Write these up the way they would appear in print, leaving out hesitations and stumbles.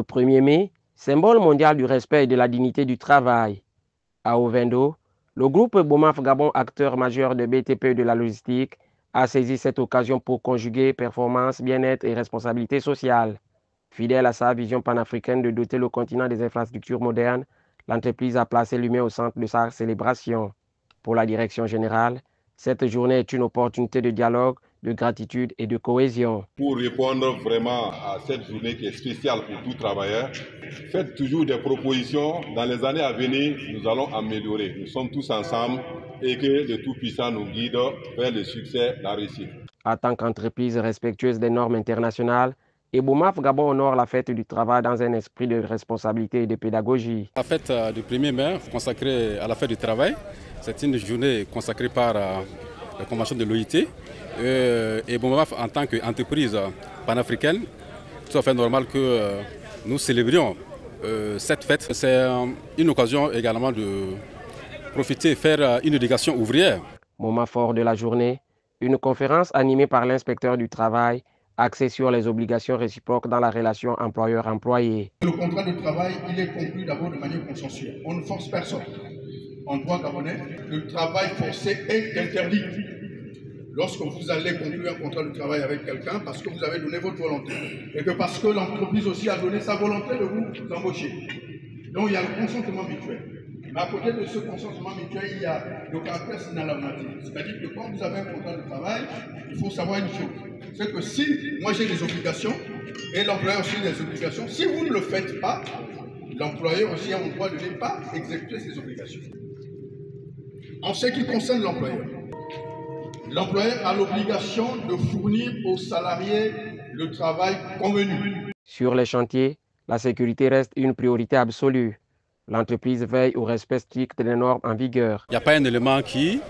Le 1er mai, symbole mondial du respect et de la dignité du travail. À Ovendo, le groupe Bomaf Gabon, acteur majeur de BTP et de la logistique, a saisi cette occasion pour conjuguer performance, bien-être et responsabilité sociale. Fidèle à sa vision panafricaine de doter le continent des infrastructures modernes, l'entreprise a placé l'humain au centre de sa célébration. Pour la direction générale, cette journée est une opportunité de dialogue, de gratitude et de cohésion. Pour répondre vraiment à cette journée qui est spéciale pour tout travailleur, faites toujours des propositions. Dans les années à venir, nous allons améliorer. Nous sommes tous ensemble et que le Tout-Puissant nous guide vers le succès, la réussite. En tant qu'entreprise respectueuse des normes internationales, Bomaf Gabon honore la fête du travail dans un esprit de responsabilité et de pédagogie. La fête du 1er mai consacrée à la fête du travail, c'est une journée consacrée par la Convention de l'OIT. Et Bomaf, en tant qu'entreprise panafricaine, tout à fait normal que nous célébrions cette fête. C'est une occasion également de profiter et faire une éducation ouvrière. Moment fort de la journée, une conférence animée par l'inspecteur du travail axée sur les obligations réciproques dans la relation employeur-employé. Le contrat de travail, il est conclu d'abord de manière consensuelle. On ne force personne. En droit gabonais, le travail forcé est interdit. Lorsque vous allez conclure un contrat de travail avec quelqu'un, parce que vous avez donné votre volonté, et que parce que l'entreprise aussi a donné sa volonté de vous embaucher. Donc il y a le consentement mutuel. Mais à côté de ce consentement mutuel, il y a le caractère synalamatique. C'est-à-dire que quand vous avez un contrat de travail, il faut savoir une chose. C'est que si moi j'ai des obligations, et l'employeur aussi des obligations, si vous ne le faites pas, l'employeur aussi a le droit de ne pas exécuter ses obligations. En ce qui concerne l'employeur, l'employeur a l'obligation de fournir aux salariés le travail convenu. Sur les chantiers, la sécurité reste une priorité absolue. L'entreprise veille au respect strict des normes en vigueur. Il n'y a pas un élément qui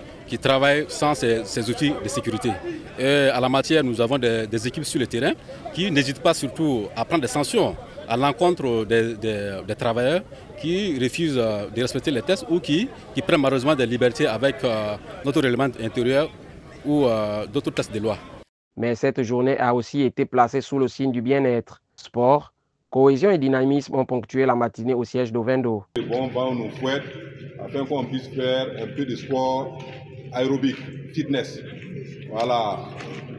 travaille sans ces outils de sécurité. Et à la matière, nous avons des équipes sur le terrain qui n'hésitent pas surtout à prendre des sanctions à l'encontre des travailleurs qui refusent de respecter les tests ou qui prennent malheureusement des libertés avec notre règlement intérieur ou d'autres tests de loi. Mais cette journée a aussi été placée sous le signe du bien-être. Sport, cohésion et dynamisme ont ponctué la matinée au siège d'Ovendo. Le bon vent nous fouette afin qu'on puisse faire un peu de sport aérobique, fitness. Voilà.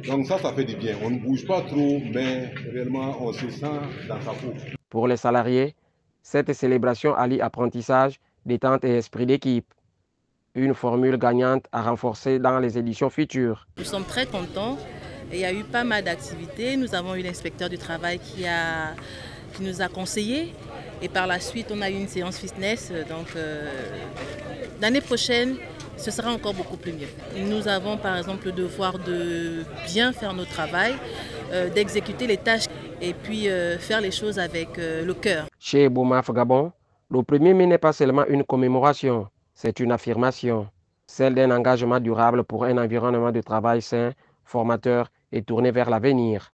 Donc ça fait du bien. On ne bouge pas trop, mais réellement on se sent dans sa peau. Pour les salariés, cette célébration allie apprentissage, détente et esprit d'équipe. Une formule gagnante à renforcer dans les éditions futures. Nous sommes très contents. Il y a eu pas mal d'activités. Nous avons eu l'inspecteur du travail qui nous a conseillé. Et par la suite, on a eu une séance fitness. Donc, l'année prochaine, ce sera encore beaucoup plus mieux. Nous avons par exemple le devoir de bien faire notre travail, d'exécuter les tâches et puis faire les choses avec le cœur. Chez Bomaf Gabon, le 1er mai n'est pas seulement une commémoration, c'est une affirmation, celle d'un engagement durable pour un environnement de travail sain, formateur et tourné vers l'avenir.